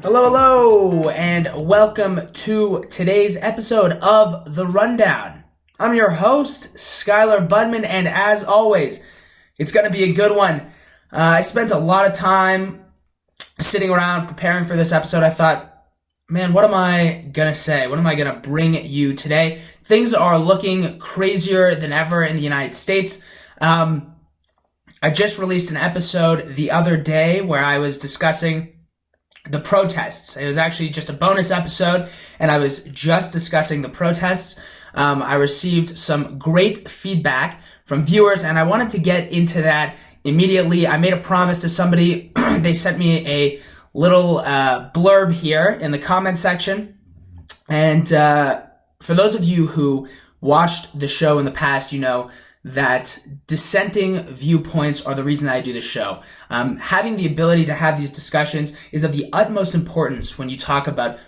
Hello, and welcome to today's episode of The Rundown. I'm your host, Skylar Budman, and as always, it's going to be a good one. I spent a lot of time sitting around preparing for this episode. I thought, man, what am I going to say? What am I going to bring you today? Things are looking crazier than ever in the United States. I just released an episode the other day where I was discussing the protests. It was actually just a bonus episode, and I was just discussing the protests. I received some great feedback from viewers, and I wanted to get into that immediately. I made a promise to somebody. They sent me a little blurb here in the comment section. And for those of you who watched the show in the past, you know that dissenting viewpoints are the reason I do the show. Having the ability to have these discussions is of the utmost importance when you talk about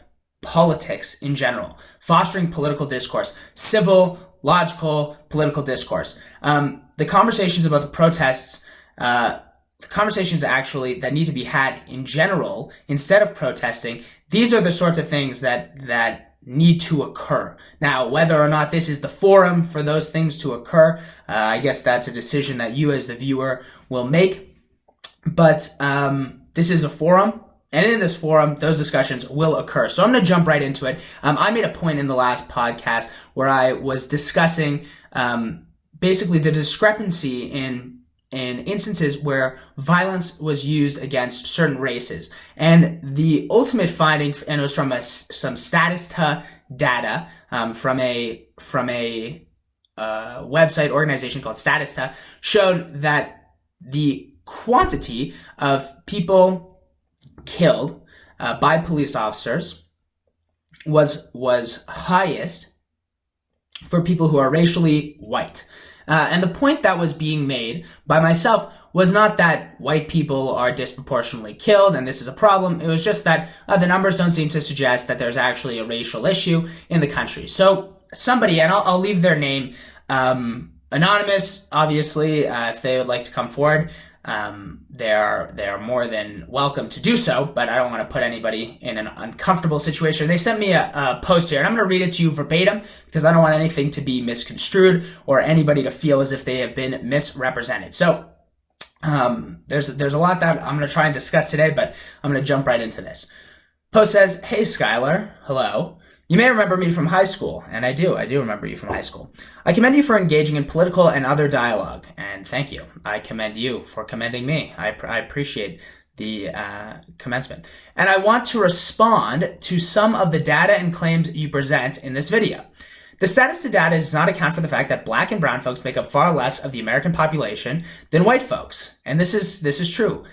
politics in general, fostering political discourse, civil, logical, political discourse. The conversations about the protests, the conversations actually that need to be had in general instead of protesting, these are the sorts of things that need to occur. Now, whether or not this is the forum for those things to occur, I guess that's a decision that you as the viewer will make. But this is a forum, and in this forum, those discussions will occur. So I'm going to jump right into it. I made a point in the last podcast where I was discussing basically the discrepancy in instances where violence was used against certain races. And the ultimate finding, and it was from some Statista data from a website organization called Statista, showed that the quantity of people killed by police officers was highest for people who are racially white. And the point that was being made by myself was not that white people are disproportionately killed and this is a problem. It was just that the numbers don't seem to suggest that there's actually a racial issue in the country. So somebody, and I'll leave their name anonymous, obviously, if they would like to come forward. They're more than welcome to do so, but I don't want to put anybody in an uncomfortable situation. They sent me a post here, and I'm going to read it to you verbatim because I don't want anything to be misconstrued or anybody to feel as if they have been misrepresented. So there's a lot that I'm going to try and discuss today, but I'm going to jump right into this. Post says, "Hey Skylar, hello. You may remember me from high school," and I do remember you from high school. "I commend you for engaging in political and other dialogue," and thank you. I commend you for commending me. I appreciate the commencement. "And I want to respond to some of the data and claims you present in this video. The Statista data does not account for the fact that black and brown folks make up far less of the American population than white folks. And this is true.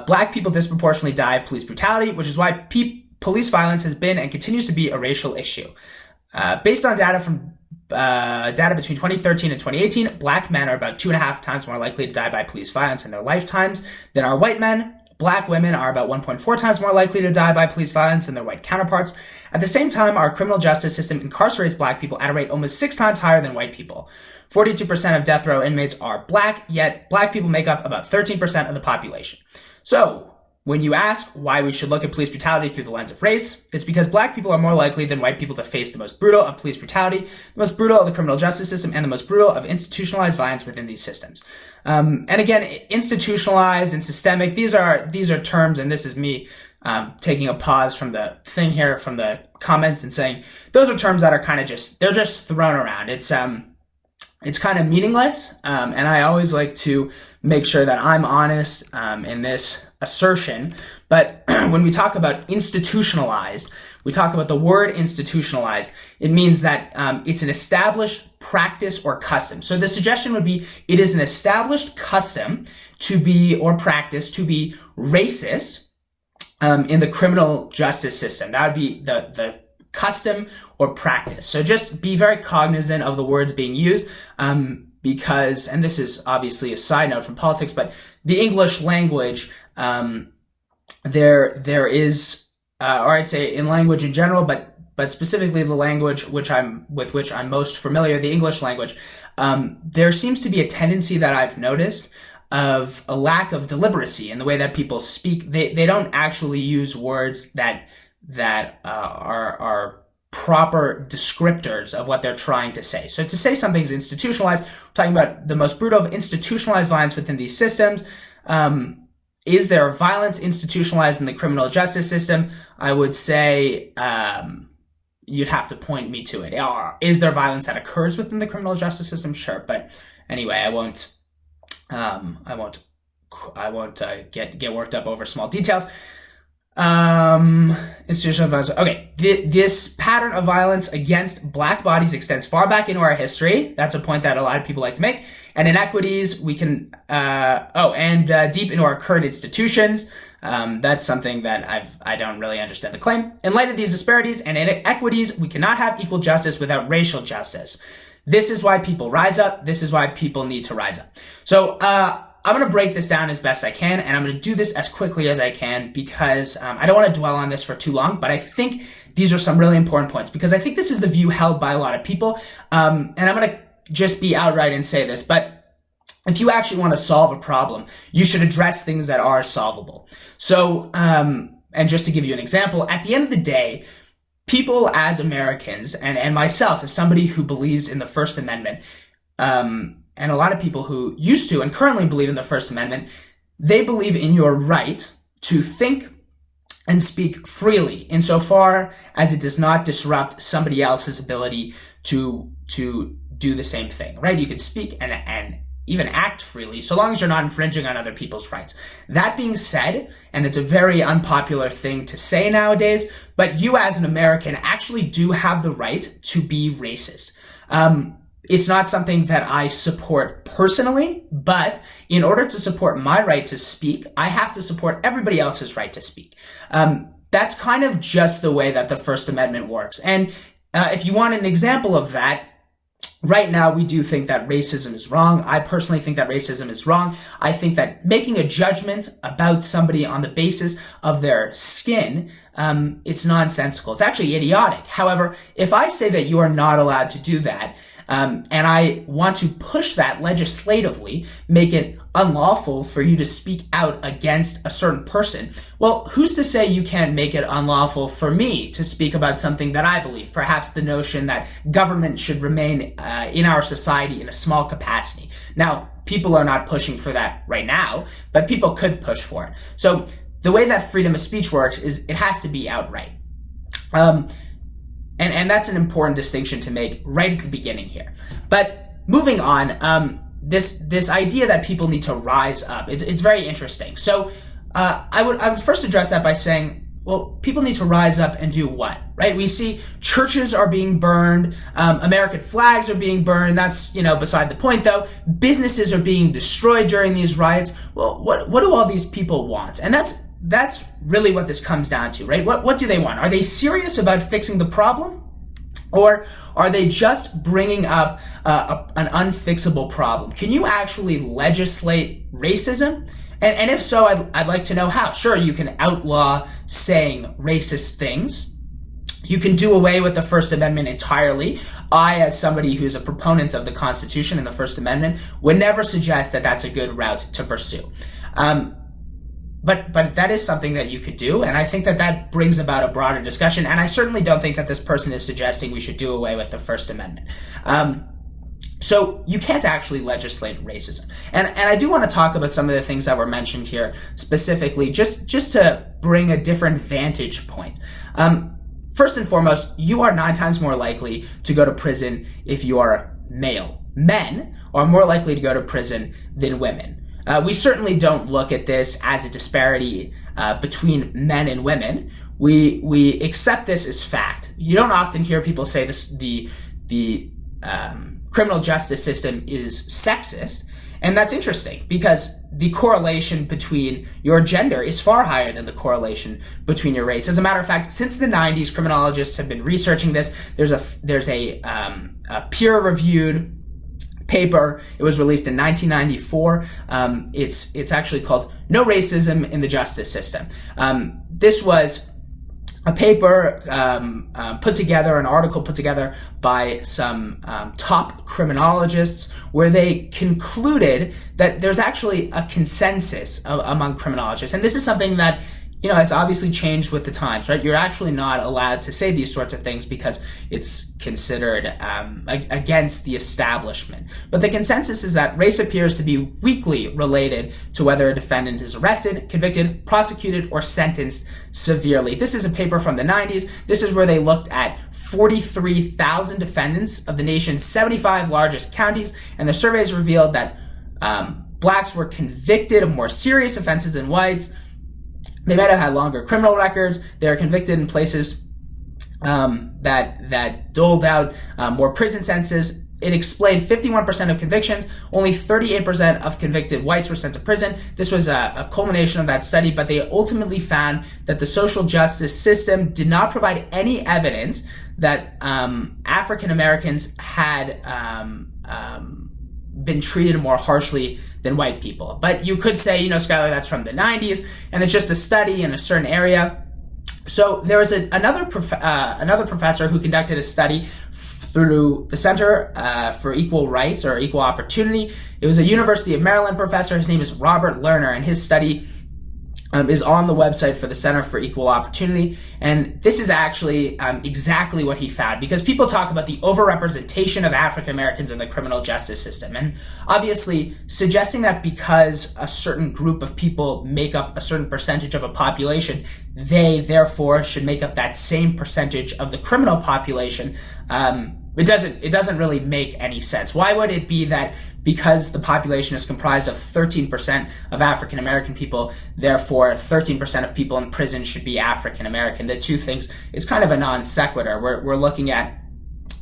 Black people disproportionately die of police brutality, which is why police violence has been and continues to be a racial issue. Based on data from data between 2013 and 2018, black men are about 2.5 times more likely to die by police violence in their lifetimes than are white men. Black women are about 1.4 times more likely to die by police violence than their white counterparts. At the same time, our criminal justice system incarcerates black people at a rate almost 6 times higher than white people. 42% of death row inmates are black, yet black people make up about 13% of the population. So, when you ask why we should look at police brutality through the lens of race, it's because black people are more likely than white people to face the most brutal of police brutality, the most brutal of the criminal justice system, and the most brutal of institutionalized violence within these systems." And again, institutionalized and systemic, these are terms, and this is me taking a pause from the thing here, from the comments, and saying those are terms that are kind of they're just thrown around. It's kind of meaningless, and I always like to make sure that I'm honest in this assertion. But when we talk about institutionalized, we talk about the word institutionalized. It means that it's an established practice or custom. So the suggestion would be it is an established custom to be, or practice to be, racist in the criminal justice system. That would be the custom or practice. So just be very cognizant of the words being used because, and this is obviously a side note from politics, but the English language, there is, or I'd say in language in general, but specifically the language with which I'm most familiar, the English language, there seems to be a tendency that I've noticed of a lack of deliberacy in the way that people speak. They don't actually use words that are proper descriptors of what they're trying to say. So to say something's institutionalized, we're talking about the most brutal of institutionalized violence within these systems. Is there violence institutionalized in the criminal justice system? I would say you'd have to point me to it. Is there violence that occurs within the criminal justice system? Sure, but anyway, I won't get worked up over small details. Institutional violence. Okay, this pattern of violence against Black bodies extends far back into our history. That's a point that a lot of people like to make. And inequities, we can, deep into our current institutions. That's something that I don't really understand the claim. In light of these disparities and inequities, we cannot have equal justice without racial justice. This is why people rise up. This is why people need to rise up. So, I'm going to break this down as best I can, and I'm going to do this as quickly as I can because I don't want to dwell on this for too long, but I think these are some really important points because I think this is the view held by a lot of people, and I'm going to just be outright and say this, but if you actually want to solve a problem, you should address things that are solvable. So, and just to give you an example, at the end of the day, people as Americans, and myself as somebody who believes in the First Amendment, and a lot of people who used to and currently believe in the First Amendment, they believe in your right to think and speak freely insofar as it does not disrupt somebody else's ability to do the same thing, right? You can speak and even act freely so long as you're not infringing on other people's rights. That being said, and it's a very unpopular thing to say nowadays, but you as an American actually do have the right to be racist. It's not something that I support personally, but in order to support my right to speak, I have to support everybody else's right to speak. That's kind of just the way that the First Amendment works. And if you want an example of that, right now we do think that racism is wrong. I personally think that racism is wrong. I think that making a judgment about somebody on the basis of their skin, it's nonsensical. It's actually idiotic. However, if I say that you are not allowed to do that, and I want to push that legislatively, make it unlawful for you to speak out against a certain person. Well, who's to say you can't make it unlawful for me to speak about something that I believe? Perhaps the notion that government should remain in our society in a small capacity. Now, people are not pushing for that right now, but people could push for it. So the way that freedom of speech works is it has to be outright. And that's an important distinction to make right at the beginning here. But moving on, this idea that people need to rise up, it's very interesting. So I would first address that by saying, well, people need to rise up and do what, right? We see churches are being burned, American flags are being burned. That's, beside the point though. Businesses are being destroyed during these riots. Well, what do all these people want? And that's really what this comes down to, right? What do they want? Are they serious about fixing the problem? Or are they just bringing up an unfixable problem? Can you actually legislate racism? And if so, I'd like to know how. Sure, you can outlaw saying racist things. You can do away with the First Amendment entirely. I, as somebody who's a proponent of the Constitution and the First Amendment, would never suggest that that's a good route to pursue. But that is something that you could do, and I think that brings about a broader discussion, and I certainly don't think that this person is suggesting we should do away with the First Amendment. So you can't actually legislate racism. And I do want to talk about some of the things that were mentioned here specifically, just to bring a different vantage point. First and foremost, you are 9 times more likely to go to prison if you are male. Men are more likely to go to prison than women. We certainly don't look at this as a disparity between men and women. We accept this as fact. You don't often hear people say this, the criminal justice system is sexist, and that's interesting because the correlation between your gender is far higher than the correlation between your race. As a matter of fact, since the 90s, criminologists have been researching this. There's a peer-reviewed paper. It was released in 1994. It's actually called "No Racism in the Justice System." This was a paper put together, an article put together by some top criminologists, where they concluded that there's actually a consensus among criminologists. And this is something that, has obviously changed with the times, right? You're actually not allowed to say these sorts of things because it's considered against the establishment. But the consensus is that race appears to be weakly related to whether a defendant is arrested, convicted, prosecuted, or sentenced severely. This is a paper from the 90s. This is where they looked at 43,000 defendants of the nation's 75 largest counties, and the surveys revealed that blacks were convicted of more serious offenses than whites. They might have had longer criminal records. They are convicted in places that doled out more prison sentences. It explained 51% of convictions. Only 38% of convicted whites were sent to prison. This was a culmination of that study, but they ultimately found that the social justice system did not provide any evidence that African Americans had been treated more harshly than white people. But you could say, Skylar, that's from the 90s, and it's just a study in a certain area. So there was another professor who conducted a study through the Center for Equal Rights or Equal Opportunity. It was a University of Maryland professor. His name is Robert Lerner, and his study is on the website for the Center for Equal Opportunity. And this is actually exactly what he found, because people talk about the overrepresentation of African Americans in the criminal justice system. And obviously suggesting that because a certain group of people make up a certain percentage of a population, they therefore should make up that same percentage of the criminal population, it doesn't really make any sense. Why would it be that because the population is comprised of 13% of African American people, therefore 13% of people in prison should be African American? The two things is kind of a non sequitur. We're looking at,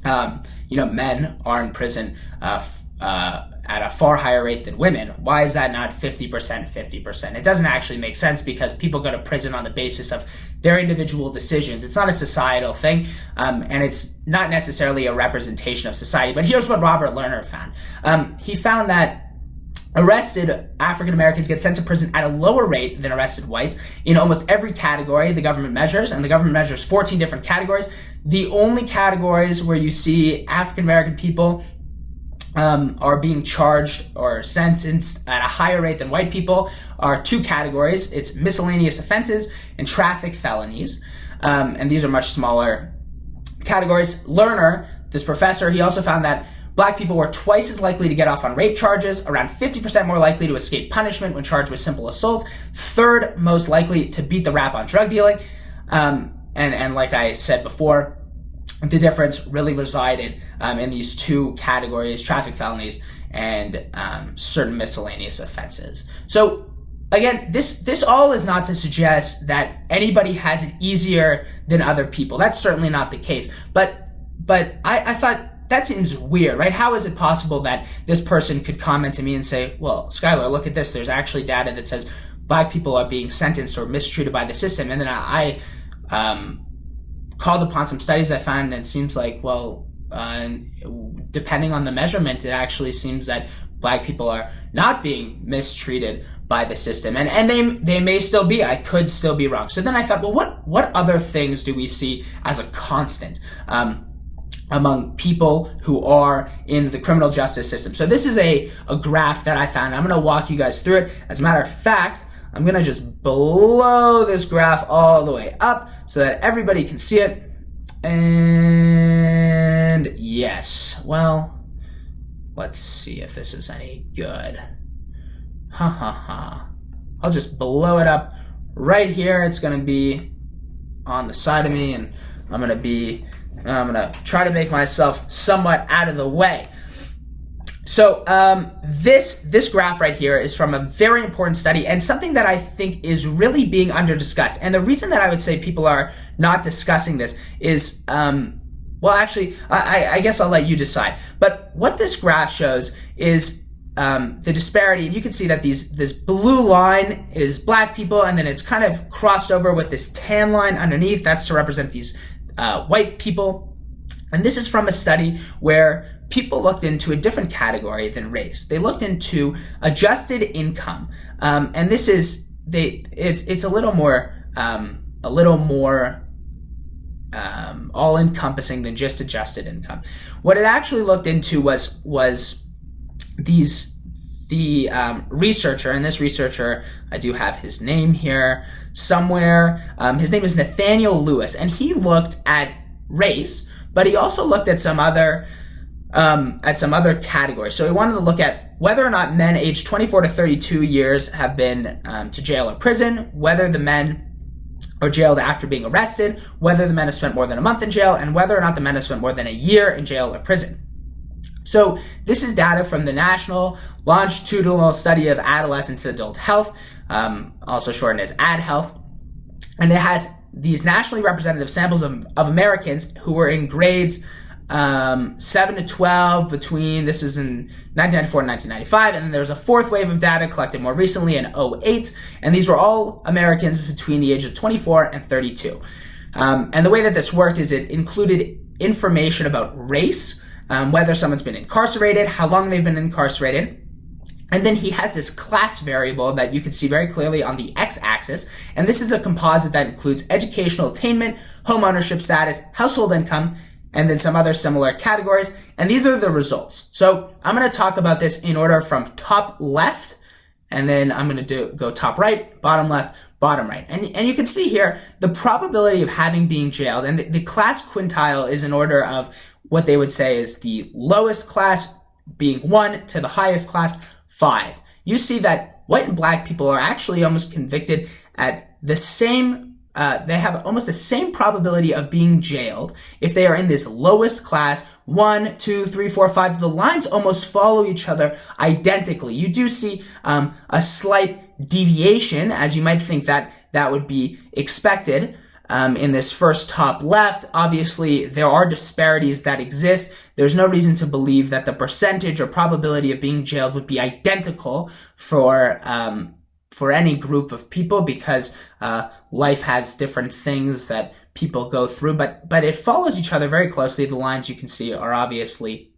men are in prison at a far higher rate than women. Why is that not 50%, 50%? It doesn't actually make sense, because people go to prison on the basis of their individual decisions. It's not a societal thing, and it's not necessarily a representation of society. But here's what Robert Lerner found. He found that arrested African Americans get sent to prison at a lower rate than arrested whites in almost every category the government measures, and the government measures 14 different categories. The only categories where you see African American people are being charged or sentenced at a higher rate than white people are two categories. It's miscellaneous offenses and traffic felonies. And these are much smaller categories. Lerner, this professor, he also found that black people were twice as likely to get off on rape charges, around 50% more likely to escape punishment when charged with simple assault, third most likely to beat the rap on drug dealing. And like I said before, the difference really resided in these two categories, traffic felonies and certain miscellaneous offenses. So again, this all is not to suggest that anybody has it easier than other people. That's certainly not the case. But I thought that seems weird, right? How is it possible that this person could comment to me and say, well, Skylar, look at this. There's actually data that says black people are being sentenced or mistreated by the system. And then I called upon some studies I found, and it seems like, depending on the measurement, it actually seems that black people are not being mistreated by the system. And they may still be. I could still be wrong. So then I thought, well, what other things do we see as a constant among people who are in the criminal justice system? So this is a graph that I found. I'm going to walk you guys through it. As a matter of fact, I'm going to just blow this graph all the way up so that everybody can see it. And yes, well, let's see if this is any good. I'll just blow it up right here. It's going to be on the side of me, and I'm going to try to make myself somewhat out of the way. So this graph right here is from a very important study, and something that I think is really being under-discussed. And the reason that I would say people are not discussing this is, I guess I'll let you decide. But what this graph shows is the disparity, and you can see that this blue line is black people, and then it's kind of crossed over with this tan line underneath. That's to represent these white people. And this is from a study where people looked into a different category than race. They looked into adjusted income, and this is it's a little more all-encompassing than just adjusted income. What it actually looked into was the researcher, and this researcher, I do have his name here somewhere. His name is Nathaniel Lewis, and he looked at race, but he also looked at some other categories. So he wanted to look at whether or not men aged 24 to 32 years have been to jail or prison, whether the men are jailed after being arrested, whether the men have spent more than a month in jail, and whether or not the men have spent more than a year in jail or prison. So this is data from the National Longitudinal Study of Adolescent to Adult Health, also shortened as AdHealth. And it has these nationally representative samples of Americans who were in grades 7 to 12 between, this is in 1994 and 1995, and then there was a fourth wave of data collected more recently in 2008, and these were all Americans between the age of 24 and 32. And the way that this worked is it included information about race, whether someone's been incarcerated, how long they've been incarcerated, and then he has this class variable that you can see very clearly on the x-axis, and this is a composite that includes educational attainment, home ownership status, household income, and then some other similar categories, and these are the results. So I'm going to talk about this in order from top left, and then I'm going to go top right, bottom left, bottom right. And you can see here the probability of having being jailed, and the class quintile is in order of what they would say is the lowest class being 1 to the highest class 5. You see that white and black people are actually almost convicted at the same they have almost the same probability of being jailed if they are in this lowest class, 1, 2, 3, 4, 5. The lines almost follow each other identically. You do see a slight deviation, as you might think that would be expected in this first top left. Obviously, there are disparities that exist. There's no reason to believe that the percentage or probability of being jailed would be identical for any group of people, because life has different things that people go through, but it follows each other very closely. The lines you can see are obviously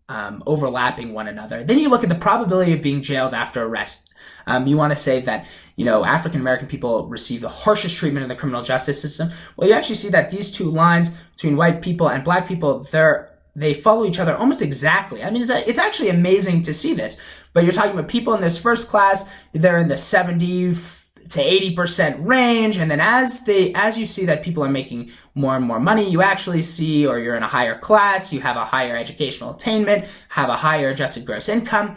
overlapping one another. Then you look at the probability of being jailed after arrest. You want to say that, African American people receive the harshest treatment in the criminal justice system. Well, you actually see that these two lines between white people and black people, they follow each other almost exactly. I mean, it's actually amazing to see this. But you're talking about people in this first class, they're in the 70 to 80% range, and then as you see that people are making more and more money, you actually see, or you're in a higher class, you have a higher educational attainment, have a higher adjusted gross income,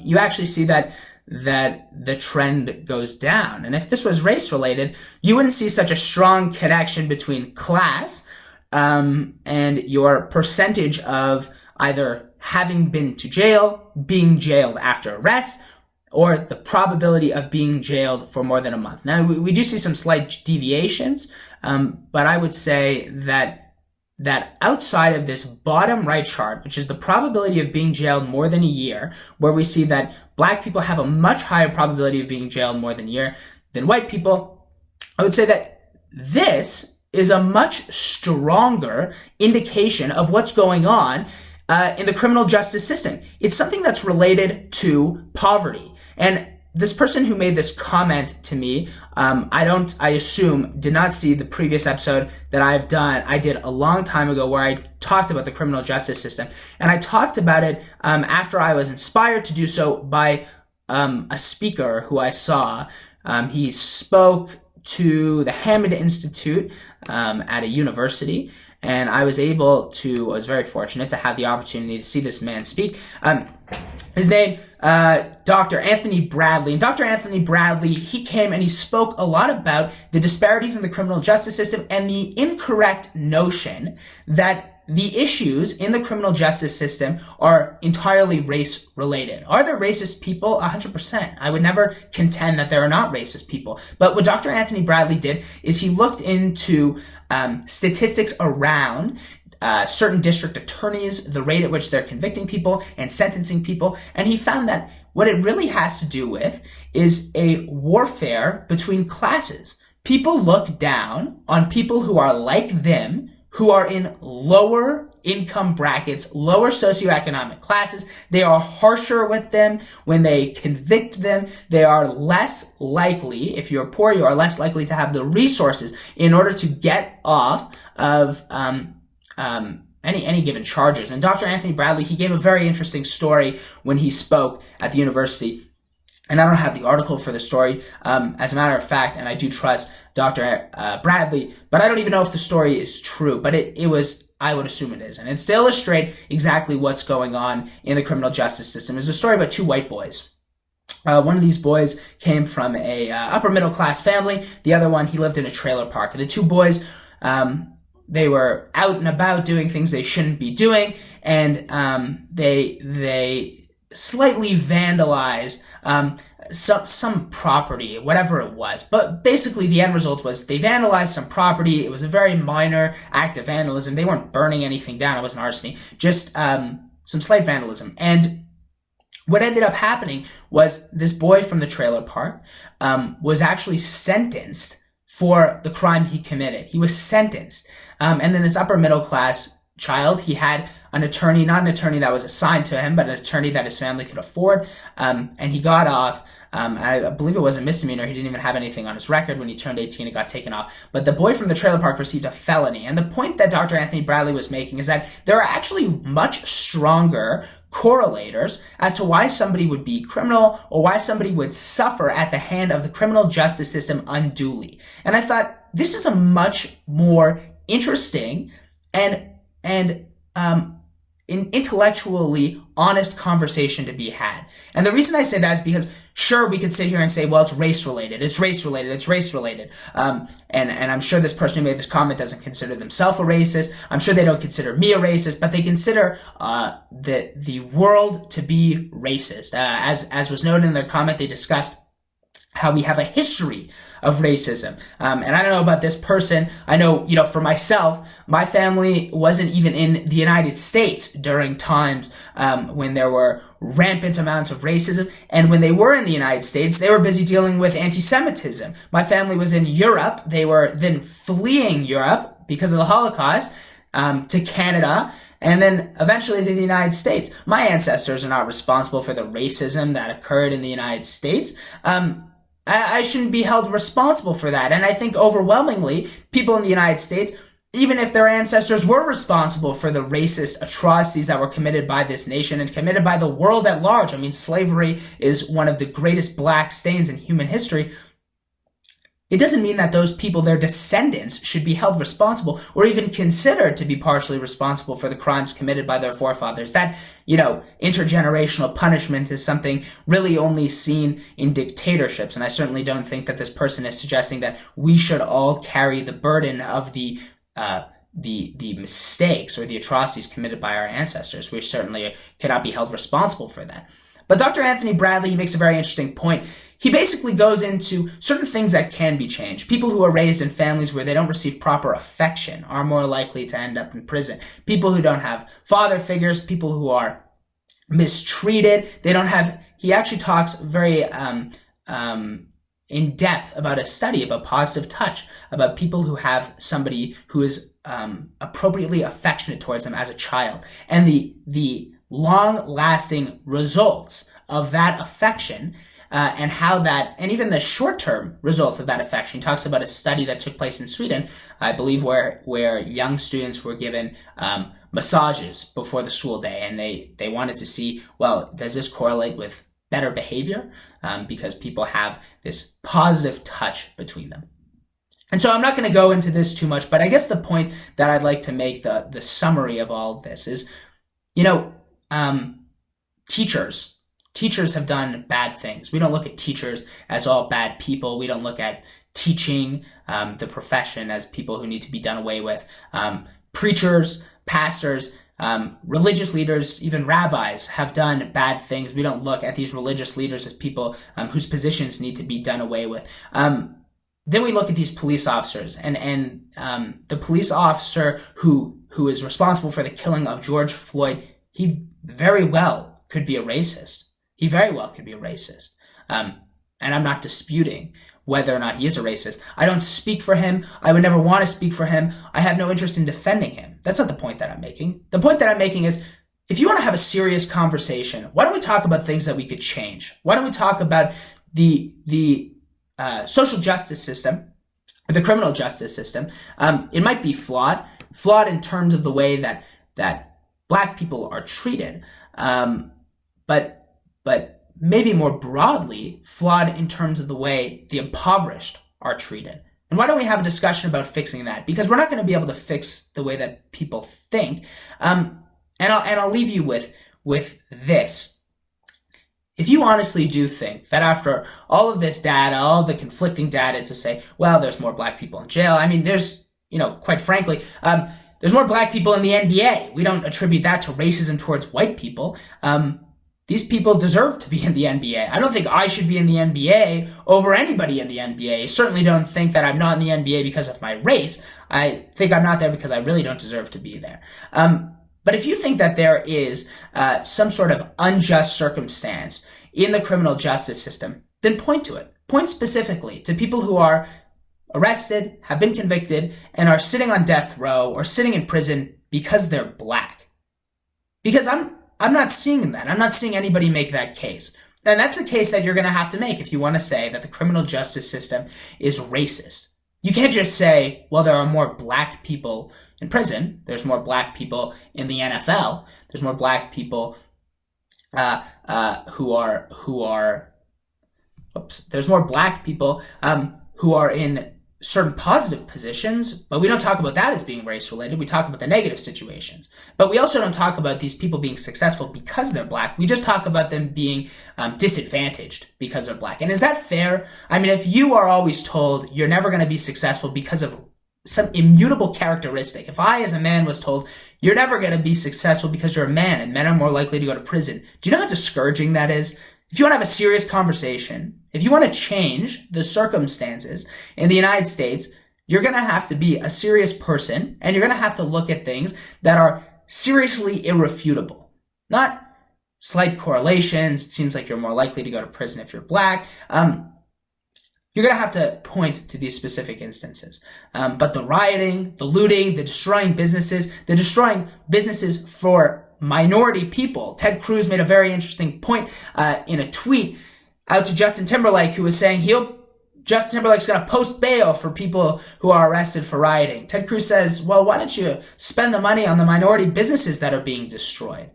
you actually see that the trend goes down. And if this was race related, you wouldn't see such a strong connection between class and your percentage of either having been to jail, being jailed after arrest, or the probability of being jailed for more than a month. Now, we do see some slight deviations, but I would say that outside of this bottom right chart, which is the probability of being jailed more than a year, where we see that black people have a much higher probability of being jailed more than a year than white people, I would say that this is a much stronger indication of what's going on in the criminal justice system. It's something that's related to poverty. And this person who made this comment to me, I assume, did not see the previous episode that I did a long time ago, where I talked about the criminal justice system. And I talked about it after I was inspired to do so by a speaker who I saw. He spoke to the Hammond Institute at a university, and I was very fortunate to have the opportunity to see this man speak. His name, Dr. Anthony Bradley. And Dr. Anthony Bradley, he came and he spoke a lot about the disparities in the criminal justice system and the incorrect notion that the issues in the criminal justice system are entirely race-related. Are there racist people? 100%. I would never contend that there are not racist people. But what Dr. Anthony Bradley did is he looked into statistics around certain district attorneys, the rate at which they're convicting people and sentencing people, and he found that what it really has to do with is a warfare between classes. People look down on people who are like them, who are in lower income brackets, lower socioeconomic classes. They are harsher with them. When they convict them, they are less likely, if you're poor, you are less likely to have the resources in order to get off of any given charges. And Dr. Anthony Bradley, he gave a very interesting story when he spoke at the university. And I don't have the article for the story, as a matter of fact, and I do trust Dr. Bradley, but I don't even know if the story is true, but it was, I would assume it is. And it's to illustrate exactly what's going on in the criminal justice system. It's a story about two white boys. One of these boys came from a upper middle class family. The other one, he lived in a trailer park. And the two boys, they were out and about doing things they shouldn't be doing, and they slightly vandalized some property, whatever it was. But basically the end result was they vandalized some property. It was a very minor act of vandalism. They weren't burning anything down. It wasn't arson, just some slight vandalism. And what ended up happening was this boy from the trailer park was actually sentenced for the crime he committed. He was sentenced. And then this upper middle class child, he had an attorney, not an attorney that was assigned to him, but an attorney that his family could afford. And he got off. I believe it was a misdemeanor. He didn't even have anything on his record. When he turned 18, it got taken off. But the boy from the trailer park received a felony. And the point that Dr. Anthony Bradley was making is that there are actually much stronger correlators as to why somebody would be criminal or why somebody would suffer at the hand of the criminal justice system unduly. And I thought this is a much more interesting and intellectually honest conversation to be had. And the reason I say that is because, sure, we could sit here and say, well, it's race related. And I'm sure this person who made this comment doesn't consider themselves a racist. I'm sure they don't consider me a racist, but they consider the world to be racist. As was noted in their comment, they discussed how we have a history of racism. And I don't know about this person. I know, for myself, my family wasn't even in the United States during times when there were rampant amounts of racism. And when they were in the United States, they were busy dealing with anti-Semitism. My family was in Europe. They were then fleeing Europe because of the Holocaust to Canada, and then eventually to the United States. My ancestors are not responsible for the racism that occurred in the United States. I shouldn't be held responsible for that. And I think overwhelmingly, people in the United States, even if their ancestors were responsible for the racist atrocities that were committed by this nation and committed by the world at large. I mean, slavery is one of the greatest black stains in human history. It doesn't mean that those people, their descendants, should be held responsible or even considered to be partially responsible for the crimes committed by their forefathers. That, intergenerational punishment is something really only seen in dictatorships. And I certainly don't think that this person is suggesting that we should all carry the burden of the mistakes or the atrocities committed by our ancestors. We certainly cannot be held responsible for that. But Dr. Anthony Bradley, he makes a very interesting point. He basically goes into certain things that can be changed. People who are raised in families where they don't receive proper affection are more likely to end up in prison. People who don't have father figures, people who are mistreated, he actually talks very in depth about a study about positive touch, about people who have somebody who is appropriately affectionate towards them as a child, and the long-lasting results of that affection, and even the short-term results of that affection. He talks about a study that took place in Sweden, I believe, where young students were given massages before the school day, and they wanted to see, well, does this correlate with better behavior? Because people have this positive touch between them. And so I'm not going to go into this too much, but I guess the point that I'd like to make, the summary of all of this is, teachers have done bad things. We don't look at teachers as all bad people. We don't look at teaching, the profession, as people who need to be done away with. Preachers, pastors, religious leaders, even rabbis have done bad things. We don't look at these religious leaders as people whose positions need to be done away with. Then we look at these police officers, and the police officer who is responsible for the killing of George Floyd, he very well could be a racist. He very well could be a racist. And I'm not disputing whether or not he is a racist. I don't speak for him. I would never want to speak for him. I have no interest in defending him. That's not the point that I'm making. The point that I'm making is, if you want to have a serious conversation, why don't we talk about things that we could change? Why don't we talk about the social justice system, or the criminal justice system? It might be flawed in terms of the way that Black people are treated, but maybe more broadly, flawed in terms of the way the impoverished are treated. And why don't we have a discussion about fixing that? Because we're not going to be able to fix the way that people think. And I'll leave you with this. If you honestly do think that after all of this data, all the conflicting data to say, well, there's more Black people in jail. I mean, there's, quite frankly, there's more Black people in the NBA. We don't attribute that to racism towards white people. These people deserve to be in the NBA. I don't think I should be in the NBA over anybody in the NBA. I certainly don't think that I'm not in the NBA because of my race. I think I'm not there because I really don't deserve to be there. But if you think that there is some sort of unjust circumstance in the criminal justice system, then point to it. Point specifically to people who are arrested, have been convicted, and are sitting on death row or sitting in prison because they're Black. Because I'm not seeing that. I'm not seeing anybody make that case. And that's a case that you're going to have to make if you want to say that the criminal justice system is racist. You can't just say, well, there are more Black people in prison. There's more Black people in the NFL. There's more Black people there's more Black people who are in certain positive positions, but we don't talk about that as being race related. We talk about the negative situations. But we also don't talk about these people being successful because they're Black. We just talk about them being disadvantaged because they're Black. And is that fair? I mean, if you are always told you're never going to be successful because of some immutable characteristic, if I as a man was told you're never going to be successful because you're a man and men are more likely to go to prison, do you know how discouraging that is? If you want to have a serious conversation, if you want to change the circumstances in the United States, you're going to have to be a serious person, and you're going to have to look at things that are seriously irrefutable. Not slight correlations. It seems like you're more likely to go to prison if you're Black. You're going to have to point to these specific instances. But the rioting, the looting, the destroying businesses for minority people. Ted Cruz made a very interesting point in a tweet out to Justin Timberlake, who was saying Justin Timberlake's going to post bail for people who are arrested for rioting. Ted Cruz says, well, why don't you spend the money on the minority businesses that are being destroyed?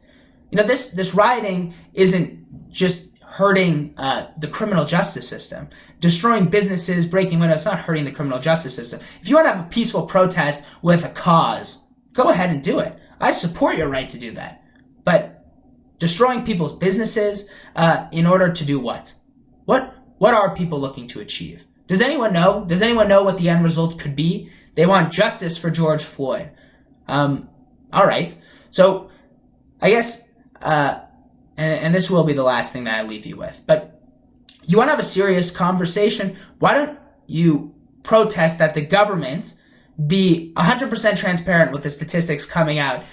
This rioting isn't just hurting the criminal justice system. Destroying businesses, breaking windows, it's not hurting the criminal justice system. If you want to have a peaceful protest with a cause, go ahead and do it. I support your right to do that. But destroying people's businesses in order to do what? What are people looking to achieve? Does anyone know? Does anyone know what the end result could be? They want justice for George Floyd. All right. So I guess, and this will be the last thing that I leave you with, but you want to have a serious conversation? Why don't you protest that the government be 100% transparent with the statistics coming out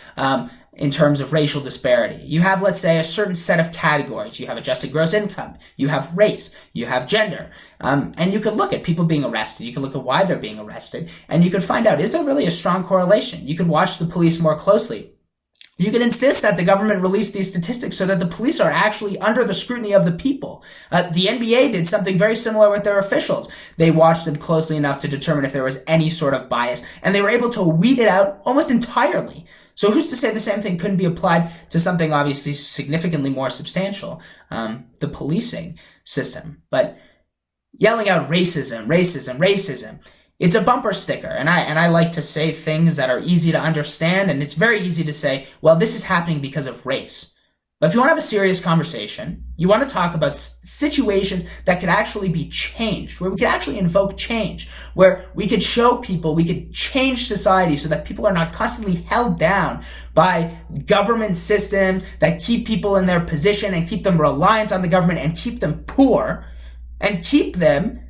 in terms of racial disparity? You have, let's say, a certain set of categories. You have adjusted gross income. You have race. You have gender. And you could look at people being arrested. You could look at why they're being arrested. And you could find out, is there really a strong correlation? You could watch the police more closely. You can insist that the government release these statistics so that the police are actually under the scrutiny of the people. The NBA did something very similar with their officials. They watched them closely enough to determine if there was any sort of bias, and they were able to weed it out almost entirely. So who's to say the same thing couldn't be applied to something obviously significantly more substantial, the policing system? But yelling out racism, it's a bumper sticker, and I like to say things that are easy to understand, and it's very easy to say, well, this is happening because of race. But if you want to have a serious conversation, you want to talk about situations that could actually be changed, where we could actually invoke change, where we could show people, we could change society so that people are not constantly held down by government systems that keep people in their position and keep them reliant on the government and keep them poor and keep them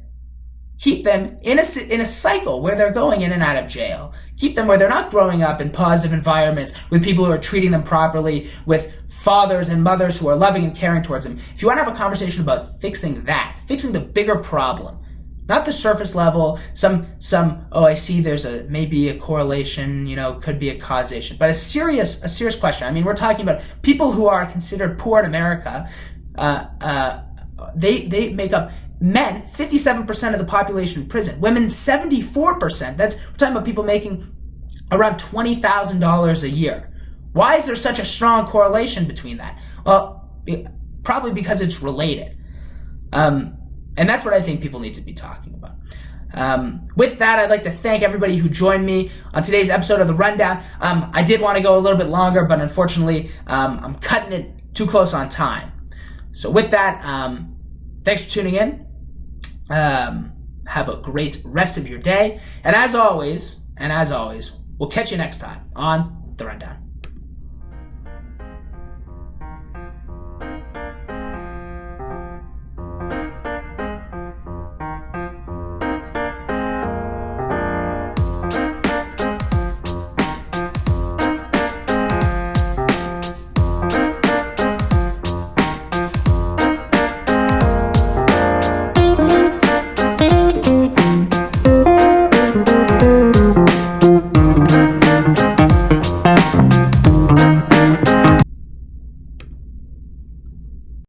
in a cycle where they're going in and out of jail. Keep them where they're not growing up in positive environments with people who are treating them properly, with fathers and mothers who are loving and caring towards them. If you want to have a conversation about fixing that, fixing the bigger problem, Not the surface level, oh, I see there's maybe a correlation, could be a causation, but a serious question. I mean, we're talking about people who are considered poor in America. They make up, men, 57% of the population in prison. Women, 74%. We're talking about people making around $20,000 a year. Why is there such a strong correlation between that? Well, probably because it's related. And that's what I think people need to be talking about. With that, I'd like to thank everybody who joined me on today's episode of The Rundown. I did want to go a little bit longer, but unfortunately, I'm cutting it too close on time. So with that, thanks for tuning in. Have a great rest of your day. And as always, we'll catch you next time on The Rundown.